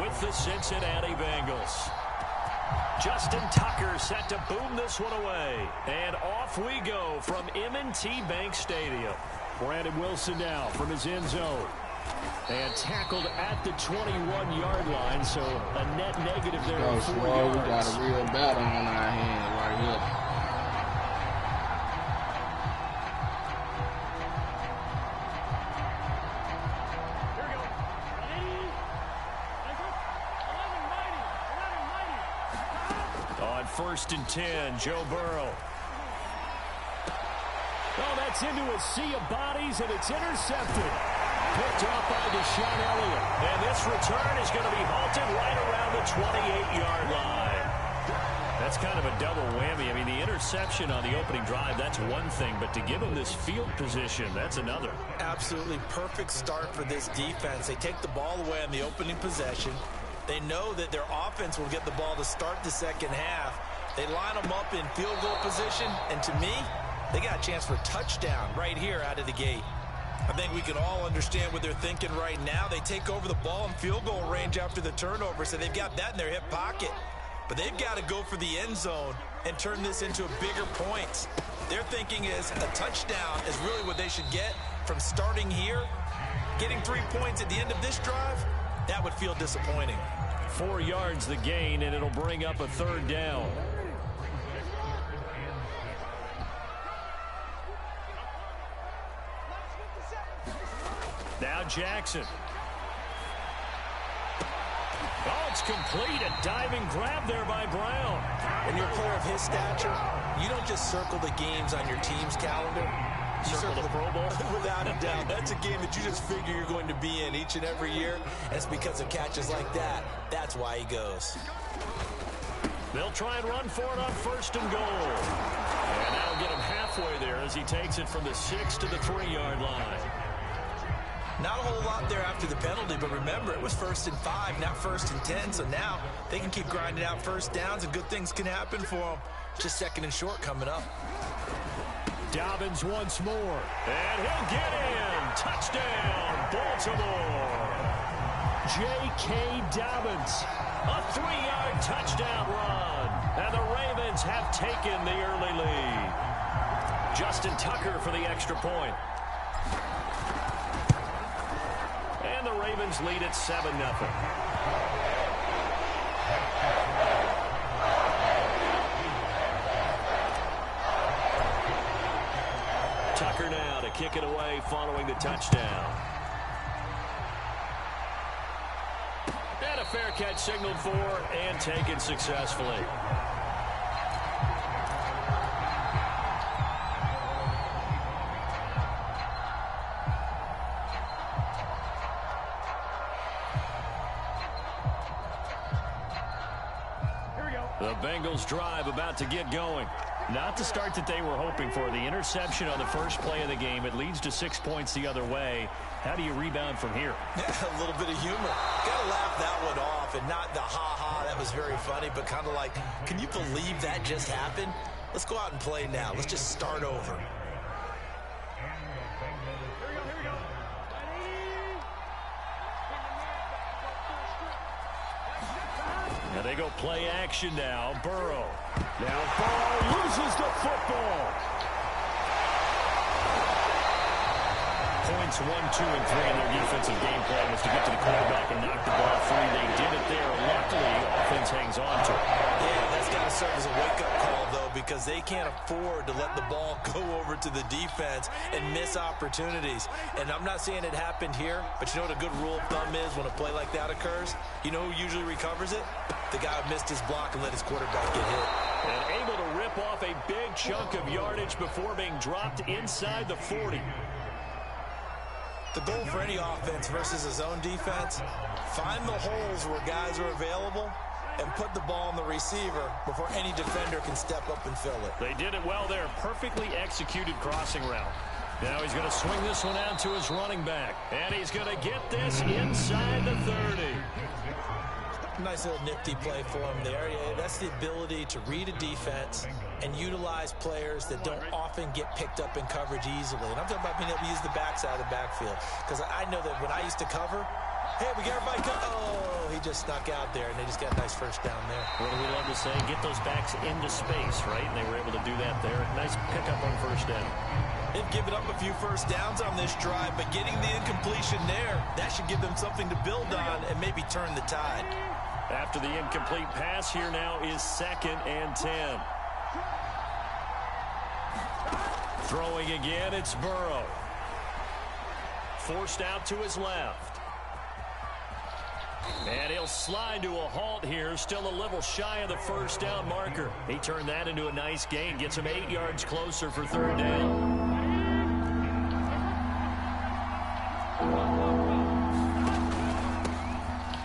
with the Cincinnati Bengals. Justin Tucker set to boom this one away. And off we go from M&T Bank Stadium. Brandon Wilson now from his end zone. And tackled at the 21-yard line, so a net negative there of 4 yards. We got a real battle on our hands right here. On 1st and 10, Joe Burrow. Oh, that's into a sea of bodies, and it's intercepted. Picked off by Deshaun Elliott. And this return is going to be halted right around the 28-yard line. That's kind of a double whammy. I mean, the interception on the opening drive, that's one thing. But to give him this field position, that's another. Absolutely perfect start for this defense. They take the ball away on the opening possession. They know that their offense will get the ball to start the second half. They line them up in field goal position. And to me, they got a chance for a touchdown right here out of the gate. I think we can all understand what they're thinking right now. They take over the ball in field goal range after the turnover, so they've got that in their hip pocket. But they've got to go for the end zone and turn this into a bigger points. Their thinking is a touchdown is really what they should get from starting here. Getting 3 points at the end of this drive, that would feel disappointing. 4 yards the gain, and it'll bring up a 3rd down. Now Jackson. Oh, it's complete. A diving grab there by Brown. When you're a player of his stature, you don't just circle the games on your team's calendar. You circle the Pro Bowl. Without a doubt. That's a game that you just figure you're going to be in each and every year. And it's because of catches like that. That's why he goes. They'll try and run for it on 1st and goal. And that'll get him halfway there as he takes it from the 6 to the 3-yard line. Not a whole lot there after the penalty, but remember, it was 1st and 5, not 1st and 10. So now they can keep grinding out first downs, and good things can happen for them. Just 2nd and short coming up. Dobbins once more, and he'll get in. Touchdown, Baltimore. J.K. Dobbins, a 3-yard touchdown run. And the Ravens have taken the early lead. Justin Tucker for the extra point. And the Ravens lead at 7-0. Tucker now to kick it away following the touchdown. And a fair catch signaled for and taken successfully. The Bengals drive about to get going. Not the start that they were hoping for. The interception on the first play of the game. It leads to 6 points the other way. How do you rebound from here? A little bit of humor. Got to laugh that one off, and not the ha-ha. That was very funny, but kind of like, can you believe that just happened? Let's go out and play now. Let's just start over. Now they go play action now. Burrow. Now Burrow loses the football. Points 1, 2, and 3 in their defensive game plan was to get to the quarterback and knock the ball free. They did it there. Luckily, offense hangs on to it. Yeah, that's got to serve as a wake-up call, though, because they can't afford to let the ball go over to the defense and miss opportunities. And I'm not saying it happened here, but you know what a good rule of thumb is when a play like that occurs? You know who usually recovers it? The guy who missed his block and let his quarterback get hit. And able to rip off a big chunk of yardage before being dropped inside the 40. The goal for any offense versus a zone defense, find the holes where guys are available and put the ball on the receiver before any defender can step up and fill it. They did it well there. Perfectly executed crossing route. Now he's going to swing this one out to his running back. And he's going to get this inside the 30. Nice little nifty play for him there. Yeah, that's the ability to read a defense and utilize players that don't often get picked up in coverage easily. And I'm talking about being able to use the backside of the backfield. Because I know that when I used to cover, Hey, we got everybody come. Oh, he just snuck out there, and they just got a nice first down there. What do we love to say? Get those backs into space, right? And they were able to do that there. Nice pickup on first down. They've given up a few first downs on this drive, but getting the incompletion there, that should give them something to build on and maybe turn the tide. After the incomplete pass, here now is 2nd and 10. Throwing again, it's Burrow. Forced out to his left. And he'll slide to a halt here, still a little shy of the first down marker. He turned that into a nice gain, gets him 8 yards closer for 3rd down.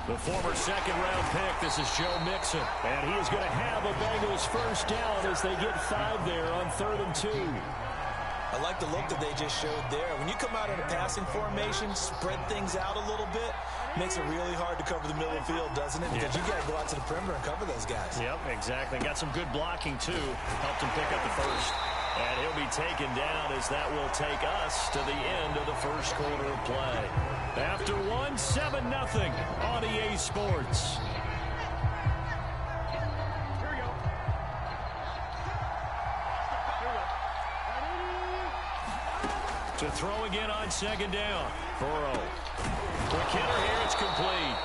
The former 2nd-round pick, this is Joe Mixon. And he is going to have a Bengals first down as they get 5 there on 3rd and 2. I like the look that they just showed there. When you come out in a passing formation, spread things out a little bit, makes it really hard to cover the middle of the field, doesn't it? Because you got to go out to the perimeter and cover those guys. Yep, exactly. Got some good blocking, too. Helped him pick up the first. And he'll be taken down as that will take us to the end of the first quarter of play. After 1, 7-0 on EA Sports. To throw again on 2nd down. Burrow. The killer here, it's complete.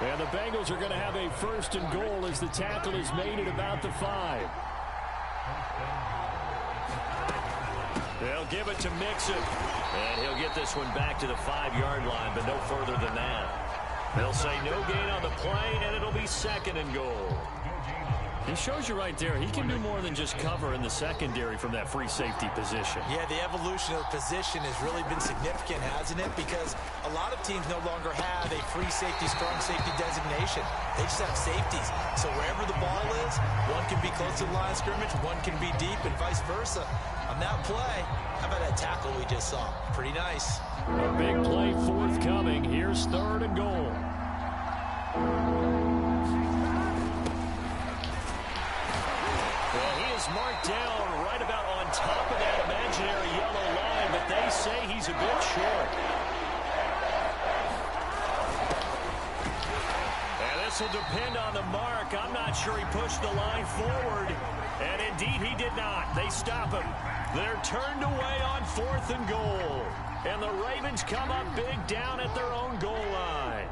And the Bengals are going to have a 1st and goal as the tackle is made at about the 5. They'll give it to Mixon. And he'll get this one back to the 5-yard line, but no further than that. They'll say no gain on the play, and it'll be 2nd and goal. He shows you right there, he can do more than just cover in the secondary from that free safety position. Yeah, the evolution of the position has really been significant, hasn't it? Because a lot of teams no longer have a free safety, strong safety designation. They just have safeties. So wherever the ball is, one can be close to the line of scrimmage, one can be deep, and vice versa. On that play, how about that tackle we just saw? Pretty nice. A big play forthcoming. Here's 3rd and goal. Marked down right about on top of that imaginary yellow line, but they say he's a bit short. And this will depend on the mark. I'm not sure he pushed the line forward, and indeed he did not. They stop him. They're turned away on 4th and goal, and the Ravens come up big down at their own goal line.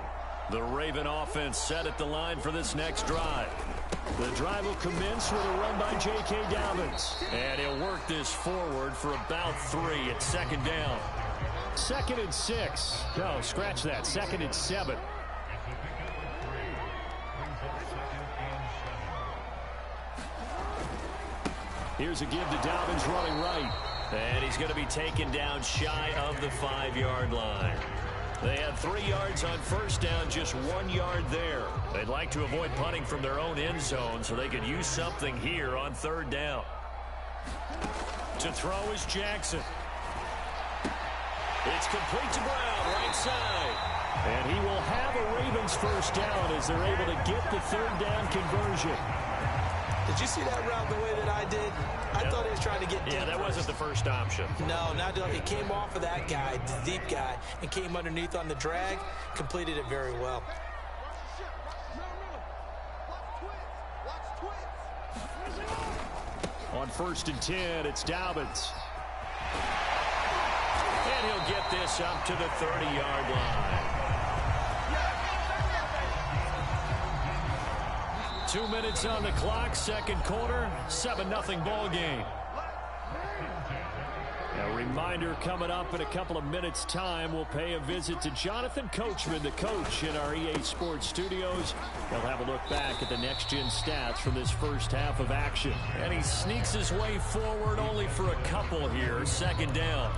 The Raven offense set at the line for this next drive. The drive will commence with a run by J.K. Dobbins. And he'll work this forward for about 3 at 2nd down. 2nd and 6. No, scratch that. 2nd and 7. Here's a give to Dobbins running right. And he's going to be taken down shy of the 5-yard line. They had 3 yards on first down, just 1 yard there. They'd like to avoid punting from their own end zone so they could use something here on 3rd down. To throw is Jackson. It's complete to Brown, right side. And he will have a Ravens first down as they're able to get the 3rd down conversion. Did you see that route the way that I did? I thought he was trying to get deep. Yeah, that wasn't the first option. No, not doing it. It came off of that guy, the deep guy, and came underneath on the drag. Completed it very well. On 1st and 10, it's Dobbins. And he'll get this up to the 30-yard line. 2 minutes on the clock, 2nd quarter, 7-0 ball game. A reminder coming up in a couple of minutes' time, we'll pay a visit to Jonathan Coachman, the coach in our EA Sports studios. He'll have a look back at the next-gen stats from this first half of action. And he sneaks his way forward only for a couple here, 2nd down.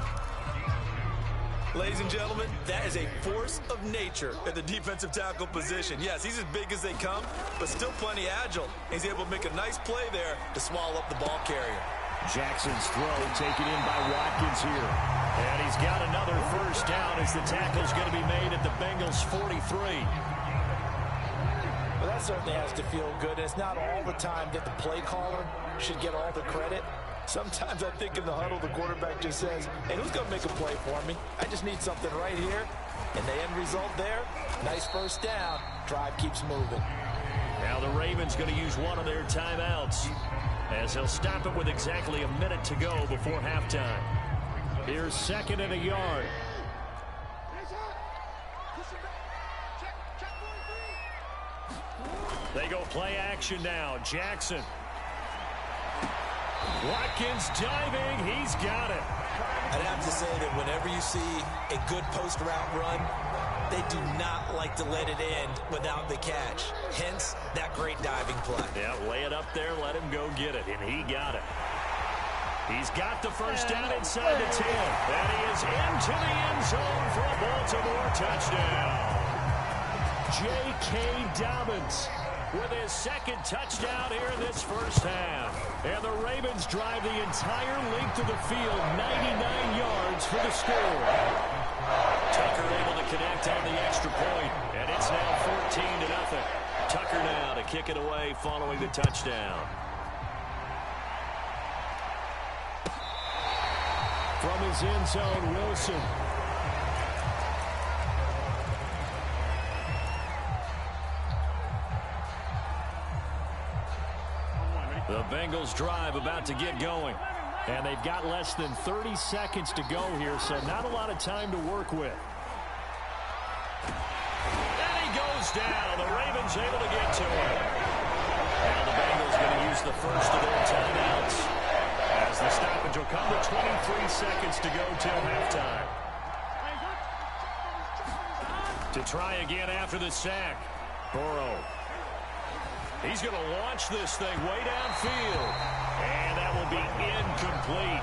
Ladies and gentlemen, that is a force of nature at the defensive tackle position. Yes, he's as big as they come, but still plenty agile. He's able to make a nice play there to swallow up the ball carrier. Jackson's throw taken in by Watkins here. And he's got another first down as the tackle's going to be made at the Bengals 43. Well, that certainly has to feel good. And it's not all the time that the play caller should get all the credit. Sometimes I think in the huddle, the quarterback just says, hey, who's going to make a play for me? I just need something right here. And the end result there, Nice first down. Drive keeps moving. Now the Ravens going to use one of their timeouts as they'll stop it with exactly a minute to go before halftime. Here's 2nd and a yard. They go play action now. Jackson. Watkins diving. He's got it. I'd have to say that whenever you see a good post route run, they do not like to let it end without the catch. Hence, that great diving play. Yeah, lay it up there, let him go get it, and he got it. He's got the first down inside the 10. And he is into the end zone for a Baltimore touchdown. J.K. Dobbins with his 2nd touchdown here in this first half. And the Ravens drive the entire length of the field, 99 yards for the score. Tucker able to connect on the extra point, and it's now 14-0. Tucker now to kick it away following the touchdown. From his end zone, Wilson. The Bengals drive about to get going. And they've got less than 30 seconds to go here, so not a lot of time to work with. And he goes down. The Ravens able to get to him. Now the Bengals going to use the first of their timeouts as the stoppage will come with 23 seconds to go till halftime. To try again after the sack. Burrow. He's going to launch this thing way downfield. And that will be incomplete.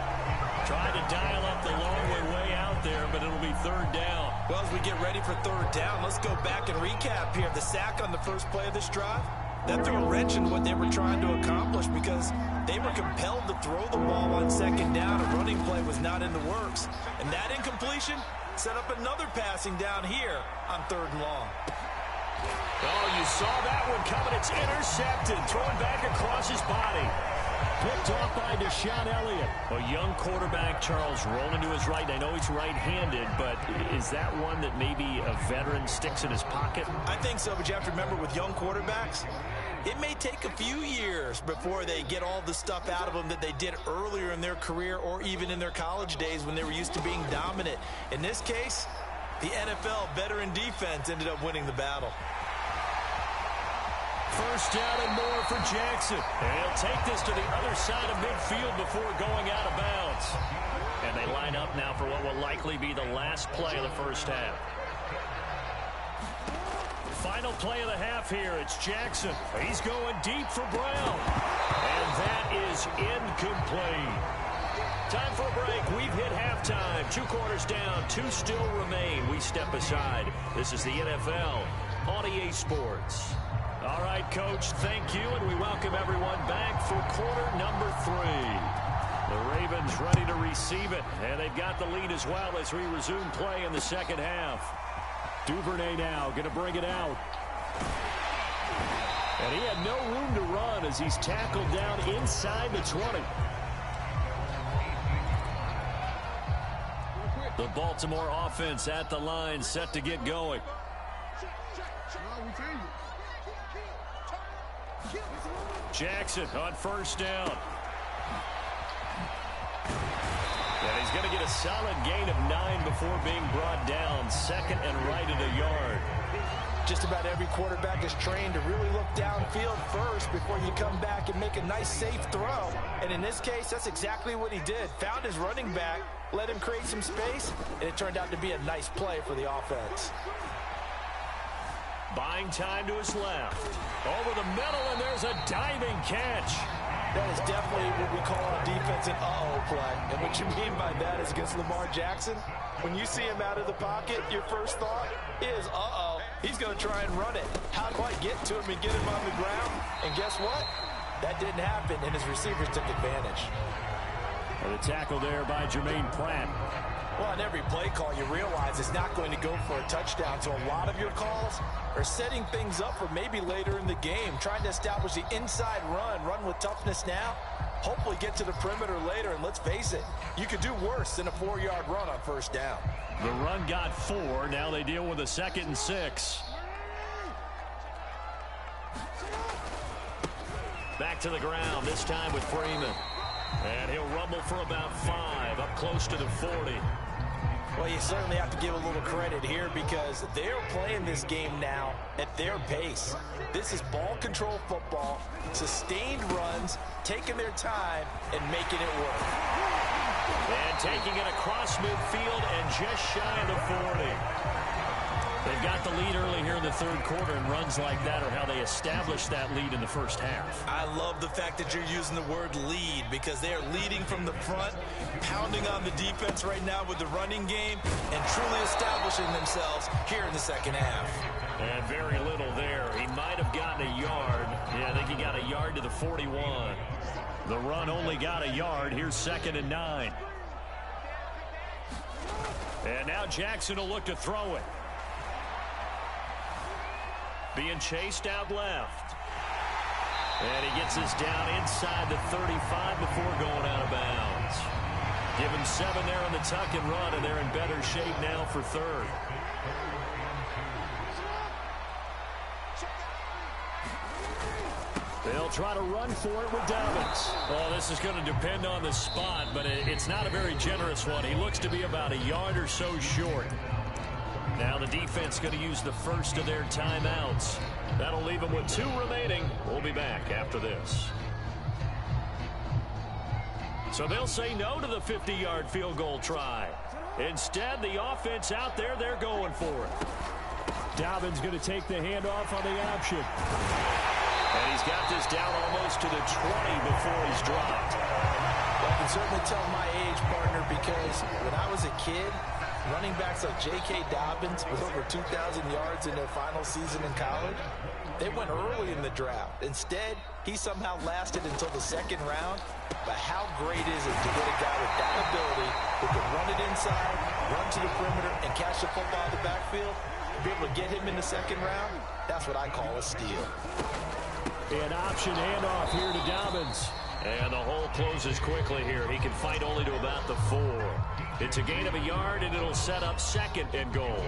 Trying to dial up the long way out there, but it'll be 3rd down. Well, as we get ready for 3rd down, let's go back and recap here. The sack on the first play of this drive, that threw a wrench in what they were trying to accomplish because they were compelled to throw the ball on 2nd down. A running play was not in the works. And that incompletion set up another passing down here on 3rd and long. Oh, you saw that one coming. It's intercepted. Thrown back across his body. Picked off by Deshaun Elliott. A young quarterback, Charles, rolling to his right. I know he's right-handed, but is that one that maybe a veteran sticks in his pocket? I think so, but you have to remember with young quarterbacks, it may take a few years before they get all the stuff out of them that they did earlier in their career or even in their college days when they were used to being dominant. In this case, the NFL veteran defense ended up winning the battle. First down and more for Jackson. And he'll take this to the other side of midfield before going out of bounds. And they line up now for what will likely be the last play of the first half. Final play of the half here. It's Jackson. He's going deep for Brown. And that is incomplete. Time for a break. We've hit halftime. 2 quarters down. 2 still remain. We step aside. This is the NFL on EA Sports. All right, Coach, thank you, and we welcome everyone back for quarter number 3. The Ravens ready to receive it, and they've got the lead as well as we resume play in the second half. Duvernay now going to bring it out. And he had no room to run as he's tackled down inside the 20. The Baltimore offense at the line, set to get going. Jackson on first down. And he's going to get a solid gain of 9 before being brought down. 2nd and right at a yard. Just about every quarterback is trained to really look downfield first before you come back and make a nice, safe throw. And in this case, that's exactly what he did. Found his running back, let him create some space, and it turned out to be a nice play for the offense. Buying time to his left. Over the middle, and there's a diving catch. That is definitely what we call on defense an uh-oh play. And what you mean by that is against Lamar Jackson, when you see him out of the pocket, your first thought is, uh-oh, he's going to try and run it. How do I get to him and get him on the ground? And guess what? That didn't happen, and his receivers took advantage. And the tackle there by Jermaine Pratt. Well, on every play call, you realize it's not going to go for a touchdown. So a lot of your calls are setting things up for maybe later in the game, trying to establish the inside run with toughness now, hopefully get to the perimeter later. And let's face it, you could do worse than a 4-yard run on first down. The run got 4. Now they deal with a 2nd and 6. Back to the ground, this time with Freeman. And he'll rumble for about 5, up close to the 40. Well, you certainly have to give a little credit here because they're playing this game now at their pace. This is ball control football, sustained runs, taking their time and making it work. And taking it across midfield and just shy of the 40. They've got the lead early here in the third quarter, and runs like that are how they established that lead in the first half. I love the fact that you're using the word lead because they are leading from the front, pounding on the defense right now with the running game, and truly establishing themselves here in the second half. And very little there. He might have gotten a yard. Yeah, I think he got a yard to the 41. The run only got a yard. Here's 2nd and 9. And now Jackson will look to throw it. Being chased out left. And he gets this down inside the 35 before going out of bounds. Give him 7 there on the tuck and run, and they're in better shape now for 3rd. They'll try to run for it with Dobbins. Well, this is going to depend on the spot, but it's not a very generous one. He looks to be about a yard or so short. Now the defense going to use the first of their timeouts. That'll leave them with 2 remaining. We'll be back after this. So they'll say no to the 50-yard field goal try. Instead, the offense out there, they're going for it. Dobbins going to take the handoff on the option. And he's got this down almost to the 20 before he's dropped. Well, I can certainly tell my age, partner, because when I was a kid, running backs like J.K. Dobbins with over 2,000 yards in their final season in college, they went early in the draft. Instead, he somehow lasted until the 2nd round. But how great is it to get a guy with that ability who can run it inside, run to the perimeter, and catch the football in the backfield? To be able to get him in the 2nd round, that's what I call a steal. An option handoff here to Dobbins. And the hole closes quickly here. He can fight only to about the 4. It's a gain of a yard, and it'll set up 2nd and goal.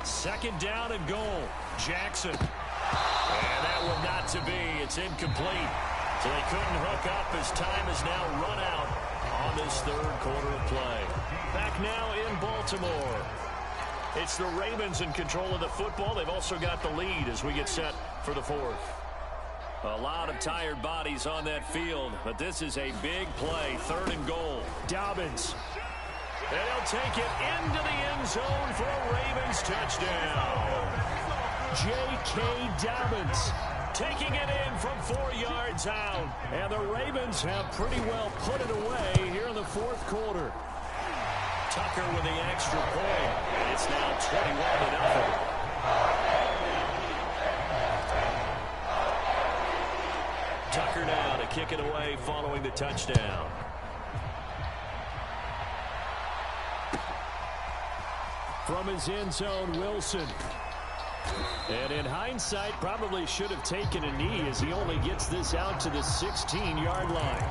Second down and goal. Jackson. And that one not to be. It's incomplete. So they couldn't hook up as time is now run out on this 3rd quarter of play. Back now in Baltimore. It's the Ravens in control of the football. They've also got the lead as we get set for the 4th. A lot of tired bodies on that field, but this is a big play. 3rd and goal. Dobbins. And he'll take it into the end zone for a Ravens touchdown. J.K. Dobbins taking it in from 4 yards out. And the Ravens have pretty well put it away here in the 4th quarter. Tucker with the extra point. It's now 21-0. Tucker now to kick it away following the touchdown. From his end zone, Wilson. And in hindsight, probably should have taken a knee as he only gets this out to the 16-yard line.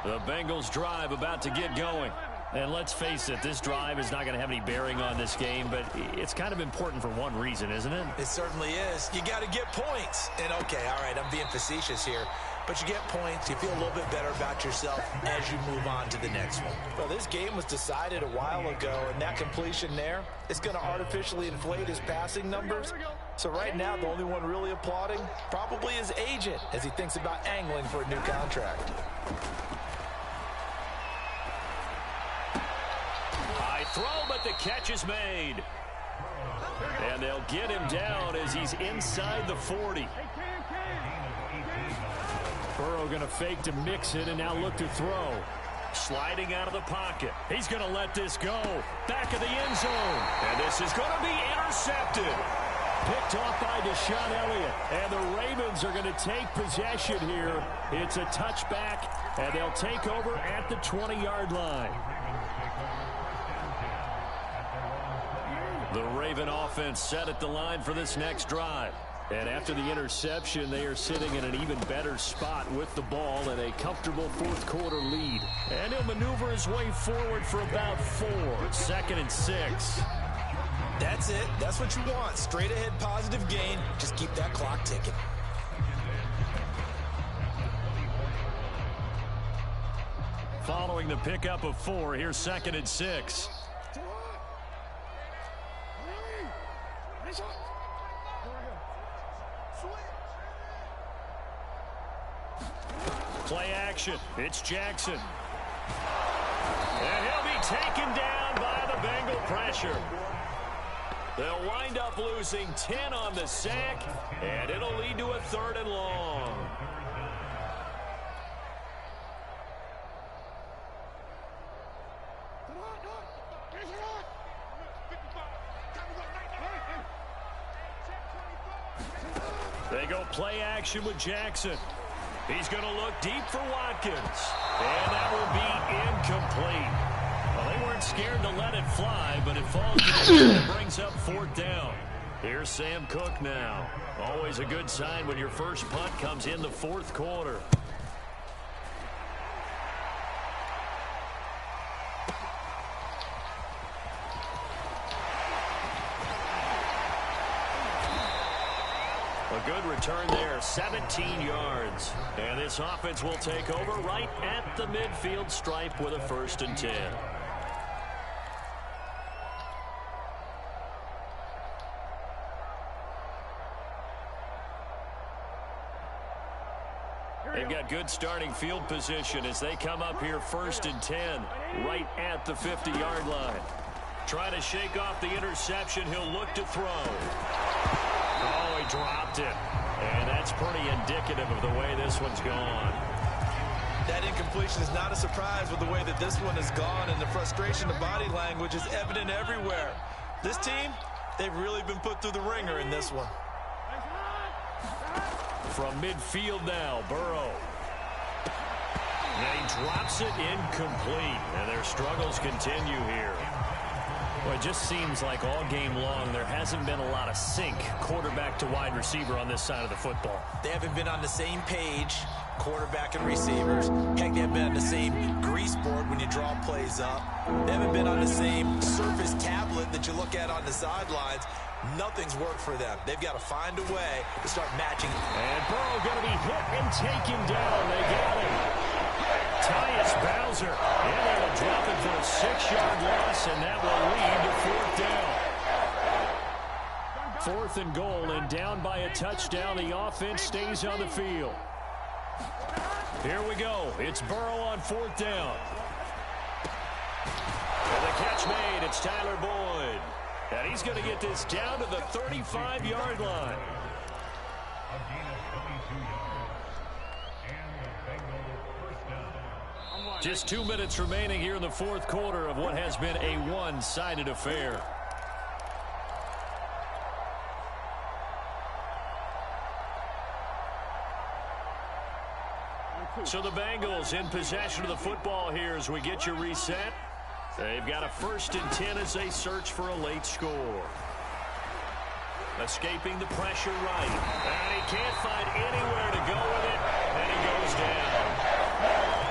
The Bengals drive about to get going. And let's face it, this drive is not going to have any bearing on this game, but it's kind of important for one reason, isn't it? It certainly is. You got to get points. And okay, all right, I'm being facetious here. But you get points, you feel a little bit better about yourself as you move on to the next one. Well, this game was decided a while ago, and that completion there is going to artificially inflate his passing numbers. So right now, the only one really applauding probably his agent as he thinks about angling for a new contract. High throw, but the catch is made. And they'll get him down as he's inside the 40. Burrow going to fake to mix it and now look to throw. Sliding out of the pocket. He's going to let this go. Back of the end zone. And this is going to be intercepted. Picked off by Deshaun Elliott. And the Ravens are going to take possession here. It's a touchback, and they'll take over at the 20-yard line. The Raven offense set at the line for this next drive. And after the interception, they are sitting in an even better spot with the ball and a comfortable fourth quarter lead. And he'll maneuver his way forward for about 4. 2nd and 6. That's it. That's what you want. Straight ahead positive gain. Just keep that clock ticking. Following the pickup of 4, here's 2nd and 6. Play action. It's Jackson. And he'll be taken down by the Bengal pressure. They'll wind up losing 10 on the sack, and it'll lead to a 3rd and long. They go play action with Jackson. He's going to look deep for Watkins. And that will be incomplete. Well, they weren't scared to let it fly, but it falls and brings up 4th down. Here's Sam Cook now. Always a good sign when your first punt comes in the 4th quarter. A good return there, 17 yards. And this offense will take over right at the midfield stripe with a 1st and 10. They've got good starting field position as they come up here 1st and 10, right at the 50-yard line. Trying to shake off the interception, he'll look to throw. Oh, he dropped it. And that's pretty indicative of the way this one's gone. That incompletion is not a surprise with the way that this one has gone, and the frustration of body language is evident everywhere. This team, they've really been put through the ringer in this one. From midfield now, Burrow. And he drops it incomplete, and their struggles continue here. Well, it just seems like all game long there hasn't been a lot of sync quarterback to wide receiver on this side of the football. They haven't been on the same page, quarterback and receivers. Heck, they haven't been on the same grease board when you draw plays up. They haven't been on the same surface tablet that you look at on the sidelines. Nothing's worked for them. They've got to find a way to start matching. And Burrow going to be hit and taken down. They got him. Tyus Bowser, and they will drop it for a 6-yard loss, and that will lead to 4th down. 4th and goal, and down by a touchdown. The offense stays on the field. Here we go. It's Burrow on 4th down. And the catch made. It's Tyler Boyd. And he's going to get this down to the 35-yard line. Just 2 minutes remaining here in the 4th quarter of what has been a one-sided affair. So the Bengals in possession of the football here as we get you reset. They've got a 1st and 10 as they search for a late score. Escaping the pressure right. And he can't find anywhere to go with it. And he goes down.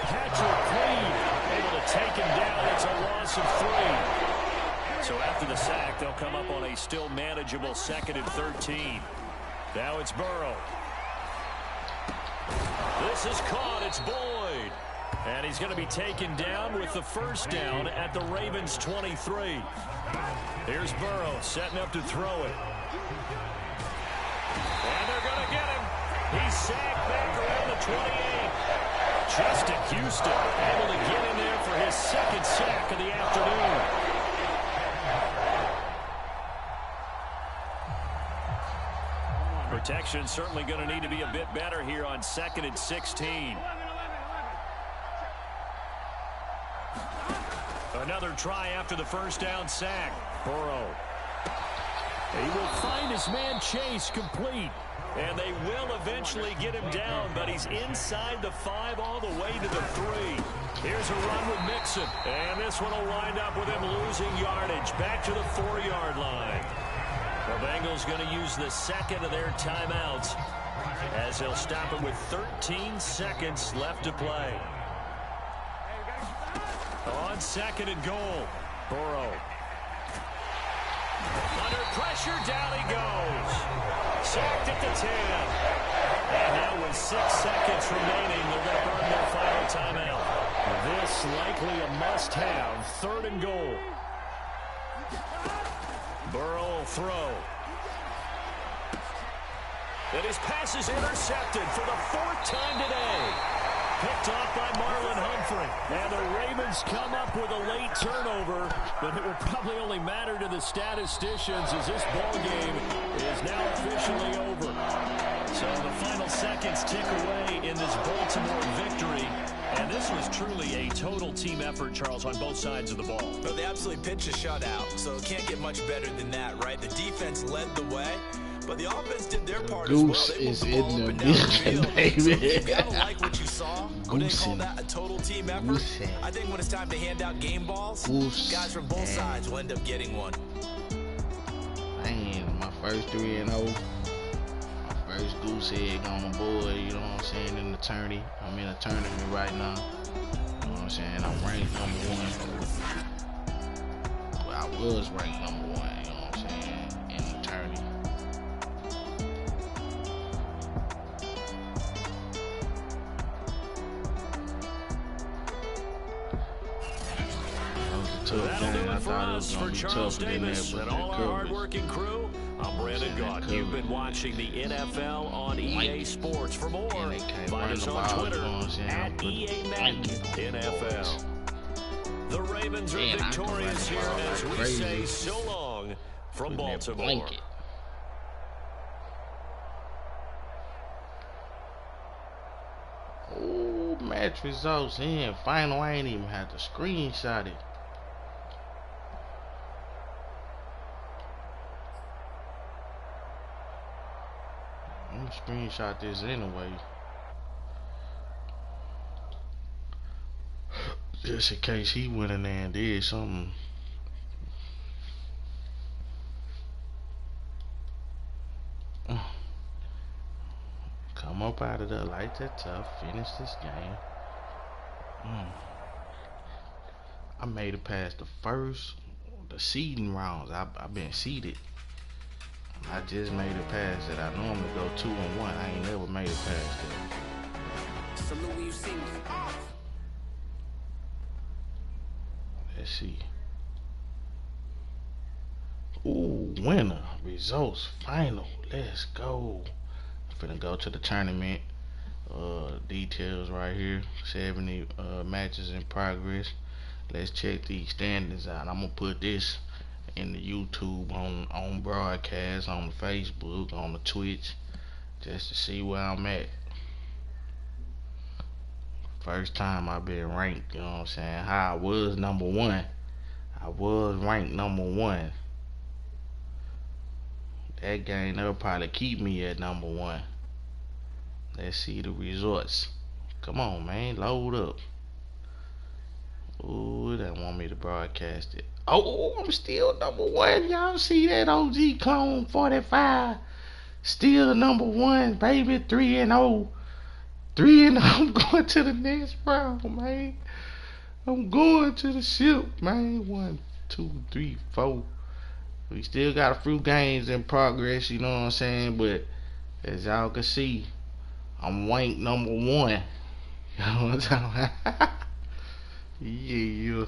Patrick Queen able to take him down. It's a loss of 3. So after the sack, they'll come up on a still manageable 2nd and 13. Now it's Burrow. This is caught. It's Boyd. And he's going to be taken down with the 1st down at the Ravens' 23. Here's Burrow setting up to throw it. And they're going to get him. He's sacked back around the 28. Justin Houston able to get in there for his 2nd sack of the afternoon. Protection certainly going to need to be a bit better here on 2nd and 16. Another try after the 1st down sack. Burrow. He will find his man Chase complete. And they will eventually get him down, but he's inside the 5 all the way to the 3. Here's a run with Mixon. And this one will wind up with him losing yardage back to the 4-yard line. The Bengals going to use the second of their timeouts as they'll stop it with 13 seconds left to play. On second and goal, Burrow. Under pressure, down he goes. Sacked at the 10. And now with 6 seconds remaining, they're going to burn their final timeout. This likely a must-have, third and goal. Burrow will throw. And his pass is intercepted for the 4th time today. Picked off by Marlon Humphrey. And the Ravens come up with a late turnover, but it will probably only matter to the statisticians as this ball game is now officially over. So the final seconds tick away in this Baltimore victory. And this was truly a total team effort, Charles, on both sides of the ball. Well, they absolutely pitched a shutout, so it can't get much better than that, right? The defense led the way, but the offense did their part Goose as well. They is moved the ball in up the and down building, field. So baby. you gotta like what you saw. Would they call Goosing. that a total team effort? Goosing. I think when it's time to hand out game balls, Goose. guys from both sides will end up getting one. Man, my first 3-0. My first goose egg on the board, you know what I'm saying, in the tourney. I'm in a tournament right now. You know what I'm saying? I'm ranked #1. Well, I was ranked #1, you know what I'm saying, in the tourney. That was a tough That'll game. do I it for thought it us. was For going to be Charles tougher than that, Davis but and that all our coverage. hardworking crew, I'm Brandon Gaunt. You've been watching the NFL on EA Sports. For more, And they can't find run us the on ball, Twitter you know what I'm saying? at Put EA blanket Madden on the NFL. The Ravens are Man, I can victorious run the here ball as like we crazy. say so long from Putting that Baltimore. blanket. Oh, match results in. Final, I ain't even had to screenshot it. I'm gonna screenshot this anyway. Just in case he went in there and did something. Come up out of there like that tough. Finish this game. I made it past the seeding rounds. I've been seeded. I just made it past it. I normally go 2-1. I ain't never made it past that. Let's see. Ooh, winner. Results final. Let's go. I'm finna go to the tournament. Details right here. 70 matches in progress. Let's check these standings out. I'm gonna put this in the YouTube, on broadcast, on the Facebook, on the Twitch, just to see where I'm at. First time I've been ranked, you know what I'm saying? How I was #1. I was ranked #1. That game, that'll probably keep me at #1. Let's see the results. Come on, man, load up. Ooh, they want me to broadcast it. Oh, I'm still #1. Y'all see that? OgClone45. Still #1, baby. 3-0. 3-0. I'm going to the next round, man. I'm going to the ship, man. 1, 2, 3, 4. We still got a few games in progress, you know what I'm saying? But as y'all can see, I'm ranked #1. You know what I'm talking about? Yeah.